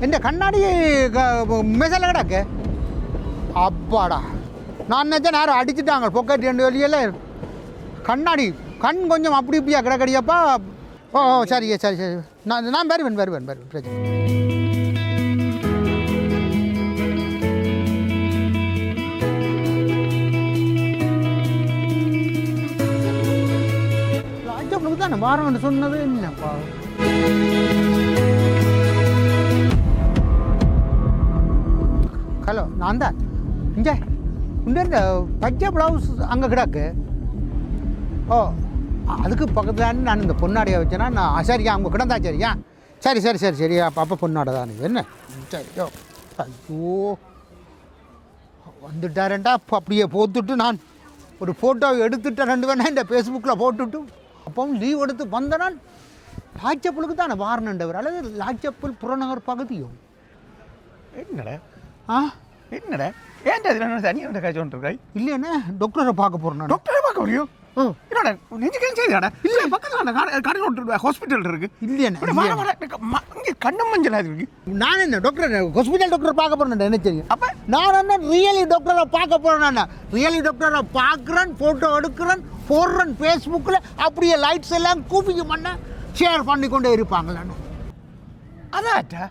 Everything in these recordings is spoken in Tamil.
என்ன கண்ணாடி மெசல கிடக்கு அப்பாடா நான் நினச்சேன் யாரும் அடிச்சுட்டாங்க பொக்கெட் 2 வெளியில் கண்ணாடி கண் கொஞ்சம் அப்படி இப்படியா கிடக்கடியாப்பா ஓ சரி சரி சரி நான் வருவேன் பிரச்சனை ராஜாப்புக்கு தானே வாரம் சொன்னது என்னப்பா ஹலோ நான் தான் இங்கே இந்த பச்சை ப்ளவுஸ் அங்கே கிடக்கு ஓ அதுக்கு பக்கத்தில் நான் இந்த பொன்னாடையை வச்சேன்னா நான் சரியா அவங்க கிடந்தா சரியா சரி அப்போ பொன்னாடை தான் என்ன சரியோ ஐயோ வந்துட்டாரேன்டா அப்படியே போட்டுட்டு நான் ஒரு ஃபோட்டோ எடுத்துட்டேன் 2 வேணா இந்த ஃபேஸ்புக்கில் போட்டுட்டு அப்பவும் லீவ் எடுத்து வந்த நான் லாச்சப்பலுக்கு தானே வாரணுன்றவர் அல்லது லாச்சப்பல் புறநகர் பகுதியோ என்னடா என்னடா ஏன்டா இதில் தனியாக காய்ச்சி வந்துருக்காய் இல்லையாண்ணே டாக்டரை பார்க்க போகிறேன் டாக்டரை பார்க்க முடியும் என்னடா நெஞ்சு கேள்வி இல்லை பக்கத்தில் கடை ஹாஸ்பிட்டல் இருக்கு இல்லையாண்ணே இங்கே கண்ணு மஞ்சள் இருக்கு நான் என்ன டாக்டர் ஹாஸ்பிட்டல் டாக்டரை பார்க்க போகிறேன் என்ன தெரியும் அப்போ நான் என்ன ரியலி டாக்டரை பார்க்க போகிறேன் நான் ரியலி டாக்டரை பார்க்குறேன் ஃபோட்டோ எடுக்கிறேன் போடுறேன் ஃபேஸ்புக்கில் அப்படியே லைட்ஸ் எல்லாம் கூப்பிக்கு பண்ண ஷேர் பண்ணி கொண்டே இருப்பாங்களான்னு அதாட்டா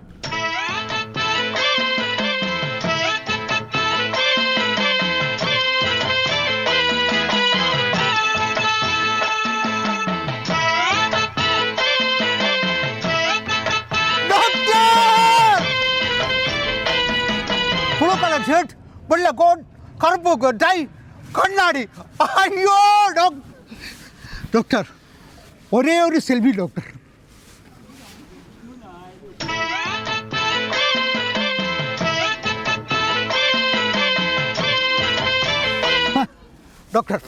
கலர் ஷர்ட் வெள்ளை கோட் கருப்பு டை கண்ணாடி ஐயோ டாக்டர் ஒரே ஒரு செல்வி டாக்டர் டாக்டர்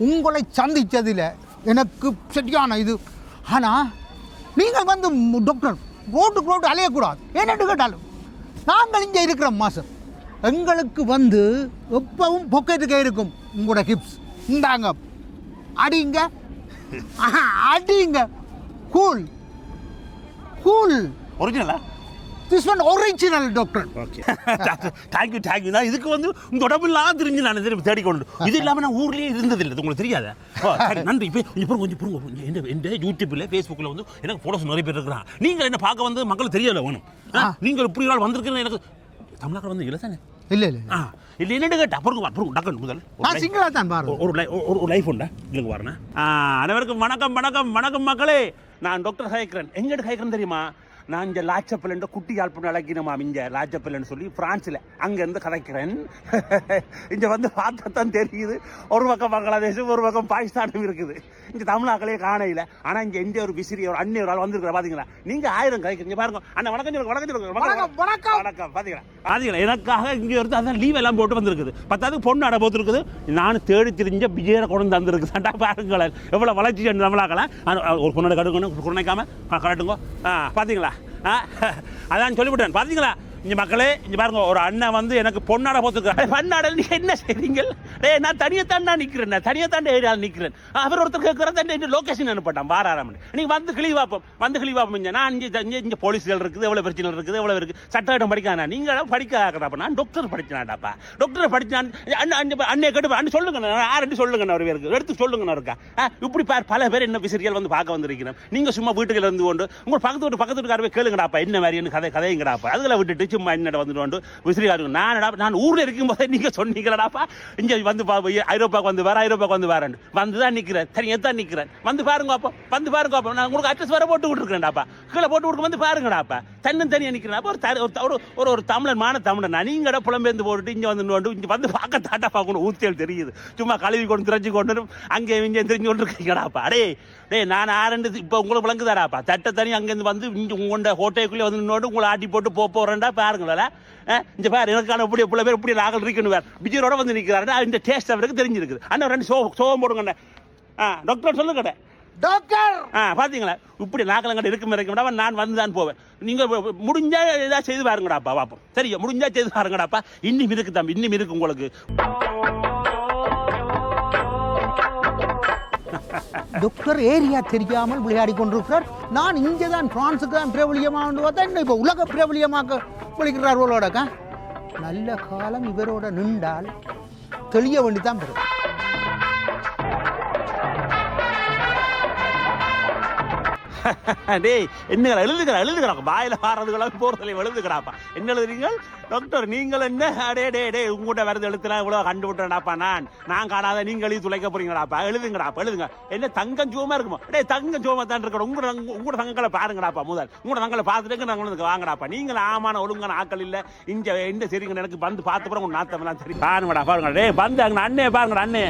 உங்களை சந்தித்ததில் எனக்கு சரியான இது ஆனால் நீங்கள் வந்து டாக்டர் ரோட்டுக்கு அலையக்கூடாது ஏன்னு கேட்டாலும் நாங்கள் இங்கே இருக்கிற மாதம் எங்களுக்கு வந்து எப்பவும் பொக்கெட்டுக்கே இருக்கும் உங்களோட கிப்ஸ் இந்தாங்க அடிங்க கூல் ஒரிஜினலா this one original doctor okay thank you நான் இதுக்கு வந்து உங்க உடம்புலாம் தெரிஞ்சு நான் திரும்பி தேடிக்கொண்டு இது இல்லாமல் நான் ஊர்லேயே இருந்ததில்லை உங்களுக்கு தெரியாத நன்றி இப்போ கொஞ்சம் எந்த யூடியூப்பில் ஃபேஸ்புக்கில் வந்து எனக்கு ஃபோட்டோஸ் நிறைய பேர் இருக்கிறான் நீங்கள் என்ன பார்க்க வந்து மக்களுக்கு தெரியல வேணும் நீங்கள் இப்படி நாள் வந்திருக்கீங்க எனக்கு தமிழ்நாட்டில் வந்து இல்லை தானே இல்லை என்னென்னு கேட்டா அப்புறம் டக்குன்னு முதல் சிங்கிளாக தான் பாரு ஒரு லைஃப் உண்டா இல்லைங்க பாருண்ணா அனைவருக்கும் வணக்கம் மக்களே நான் டாக்டர் ஹயக்ரன் எங்கிட்ட ஹயக்ரன் தெரியுமா நான் இங்கே லாச்சப்பல் குட்டி யாழ்ப்பாணம் அழகினமா இங்கே லாச்சப்பல்னு சொல்லி பிரான்ஸில் அங்கேருந்து கதைக்கிறேன் இங்கே வந்து பார்த்தா தான் தெரியுது ஒரு பக்கம் பங்களாதேஷ் ஒரு பக்கம் பாகிஸ்தானும் இருக்குது இங்கே தமிழ்நாக்களே காணையில் ஆனால் இங்கே எந்த ஒரு விசிறி ஒரு அண்ணி ஒரு ஆள் வந்துருக்கிற பார்த்தீங்களா நீங்கள் 1000 கதைக்கிறீங்க பாருங்க அண்ணா வணக்கம் பார்த்தீங்களா எனக்காக இங்கே இருந்து அதான் லீவ் எல்லாம் போட்டு வந்திருக்குது 10வது பொண்ணு அடை போட்டுருக்குது நான் தேடி தெரிஞ்ச விஜயரை கொண்டு வந்திருக்குதாண்டா பாருங்களேன் எவ்வளோ வளர்ச்சி தமிழாக்கலாம் ஒரு பொண்ணோட கடுக்கணும் குறைக்காம கரெக்டுங்க பார்த்தீங்களா அதான் சொல்லிவிட்டேன் பார்த்தீங்களா இங்கே மக்களே இங்கே பாருங்க ஒரு அண்ணன் வந்து எனக்கு பொன்னாடை போத்துருக்காரு பொன்னாடல் நீ என்ன செய்றீங்க நான் தனியத்தாண்டா நிற்கிறேன் தனியத்தாண்ட ஏரியாவில் நிற்கிறேன் அவர் ஒருத்தர் கேட்குறேன் லொக்கேஷன் அனுப்பிட்டான் வாராரம் நீங்கள் வந்து கிளி பார்ப்போம் நான் இங்கே போலீஸ்கள் இருக்குது எவ்வளோ பிரச்சனை இருக்குது எவ்வளோ இருக்குது சட்டம் படிக்கானா நீங்கள் படிக்காப்பா நான் டாக்டர் படிச்சானாடாப்பா டாக்டர் படிச்சான் அண்ணே கேட்டு அண்ணன் சொல்லுங்க யாருன்னு சொல்லுங்க அவர் பேருக்கு எடுத்து சொல்லுங்க இருக்கா இப்படி பல பேர் என்ன விசிறிகள் வந்து பார்க்க வந்திருக்கிறேன் நீங்கள் சும்மா வீட்டுகள் இருந்து கொண்டு உங்கள் பக்கத்து வீட்டுக்காரவே கேளுங்கடாப்பா என்ன மாதிரின்னு கதைங்கடாப்பா அதில் விட்டுட்டு சும்மா என்னோட வந்துட்டு விசிறிகாரு நான் ஊரில் இருக்கும் போதே நீங்கள் சொன்னீங்களாடாப்பா இங்கே வந்து ஐரோப்பாவுக்கு வந்து வரேன் வந்துதான் நிற்கிறேன் தனியாக நிற்கிறேன் வந்து பாருங்க அப்போ நான் உங்களுக்கு அட்ரஸ் வர போட்டு விட்டுருக்கேன்டாப்பா கீழே போட்டு விட்டு வந்து பாருங்கடாப்பா தனியாக நிற்கிறேன் அப்போ ஒரு தமிழன் நீங்கட புலம்பெயர்ந்து போட்டுட்டு இங்கே வந்து பார்க்க தாட்டாப்பா கூட ஊத்தியல் தெரியுது சும்மா கழுவி கொண்டு திரைச்சி கொண்டு அங்கே இங்கே தெரிஞ்சு கொண்டு இருக்கீங்கடாப்பா டே நான் ஆரண்டு இப்போ உங்களுக்கு விளங்குதாராப்பா தட்டை தனி அங்கேருந்து வந்து இங்கே உங்களோட ஹோட்டலுக்குள்ளே வந்து உங்களை ஆட்டி போட்டு போறேன்டா பாருங்களா இந்த பாரு எனக்கான இப்படி பல பேர் இப்படி நாங்கள் இருக்கணும் வேறு விஜயரோட வந்து நிற்கிறாரு இந்த டேஸ்ட் அவருக்கு தெரிஞ்சிருக்குது அண்ணன் 2 சோகம் போடுங்க டாக்டர் சொல்லுங்க டாக்டர் பாத்தீங்களா இப்படி நாக்கலங்கட இருக்கு நான் வந்து தான் போவேன் நீங்க முடிஞ்சா ஏதாவது செய்து பாருங்கடாப்பா பாப்போம் சரியா முடிஞ்சா செய்து பாருங்கடாப்பா இன்னும் இருக்கு தம்பி இன்னும் இருக்கு உங்களுக்கு டாக்டர் ஏரியா தெரியாமல் விளையாடி கொண்டிருக்கிறார். நான் இங்கே தான் பிரான்ஸுக்கு தான் பிரபலியமாக பார்த்தா இன்னும் இப்போ உலக பிரபலியமாக விളിக்கிறார் இவரோடக்கா. நல்ல காலம் இவரோட நின்றால் தெளிய வேண்டி தான் பெறும். டேய் என்ன எழுதுகிறா வாயில வாரதுக்கெல்லாம் போறதுல எழுதுகிறாப்பா. என்ன எழுதுறீங்க டாக்டர்? நீங்கள் என்ன டே உங்கள்கிட்ட வரது எழுத்துலாம் இவ்வளவு கண்டுபிட்டேன்டாப்பா. நான் காணாத நீங்கள் எழுதி துளைக்க போறீங்களாப்பா. எழுதுங்கடாப்பா எழுதுங்க. என்ன தங்கம் சோமா இருக்குமா? டே தங்கம் சோமா தான் இருக்கிற உங்களோட தங்கங்களை பாருங்கடாப்பா. முதல் உங்களோட தங்களை பார்த்துட்டு நாங்கள் வாங்கடாப்பா. நீங்கள் ஆமான ஒழுங்கான ஆக்கள் இல்ல. இங்க எந்த சரிங்க எனக்கு வந்து பார்த்து போற உங்க நாத்தமெல்லாம் சரி பாருங்கடா பாருங்க. டே வந்து அங்க அண்ணே பாருங்கடா அண்ணே.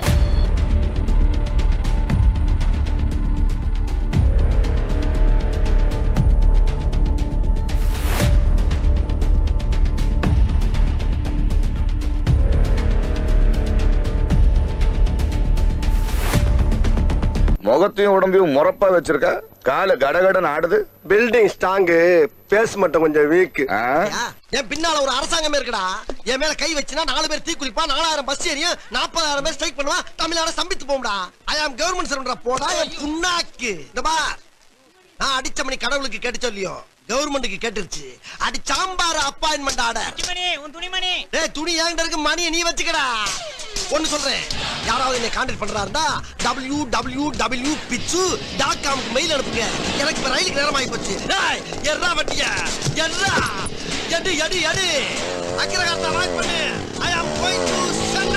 முகத்தையும் உடம்பையும் முறப்பா வச்சிருக்க. கால கடகடன் ஆடுது. பில்டிங் ஸ்ட்ராங்கு, பேஸ் மட்டும் கொஞ்சம் வீக். என் பின்னால ஒரு அரசாங்கமே இருக்குடா. என் மேல கை வச்சுனா 4 பேர் தீ குளிப்பா, 4000 பஸ் ஏறியும் 40,000 பேர் ஸ்ட்ரைக் பண்ணுவா, தமிழ்நாடு சம்பித்து போகும்டா. ஐ ஆம் கவர்மெண்ட் சர்வன்டா. போடா என் புண்ணாக்கு. இந்த பார், நான் அடிச்ச மணி கடவுளுக்கு கேட்டு சொல்லியோ கவர்மெண்ட்டுக்கு கேட்டுருச்சு. அடி சாம்பார் அப்பாயின்மெண்ட் ஆர்டர். டேய் துணி ஏங்கிட்ட இருக்கு, மணியை நீ வச்சுக்கடா. ஒன்னு சொல்றேன், யாராவது என்னை கான்டாக்ட் பண்றாருந்தா www.pitchu.com மெயில் அனுப்புங்க. எனக்கு இப்ப ரயிலுக்கு நேரம் ஆகி போச்சு. டேய் எர்ரா வட்டியா எர்ரா எடு எடு எடு அக்கிரகாரத்தை வாய்ப் பண்ணு. ஐ ஆம் கோயிங் டு சென்னை.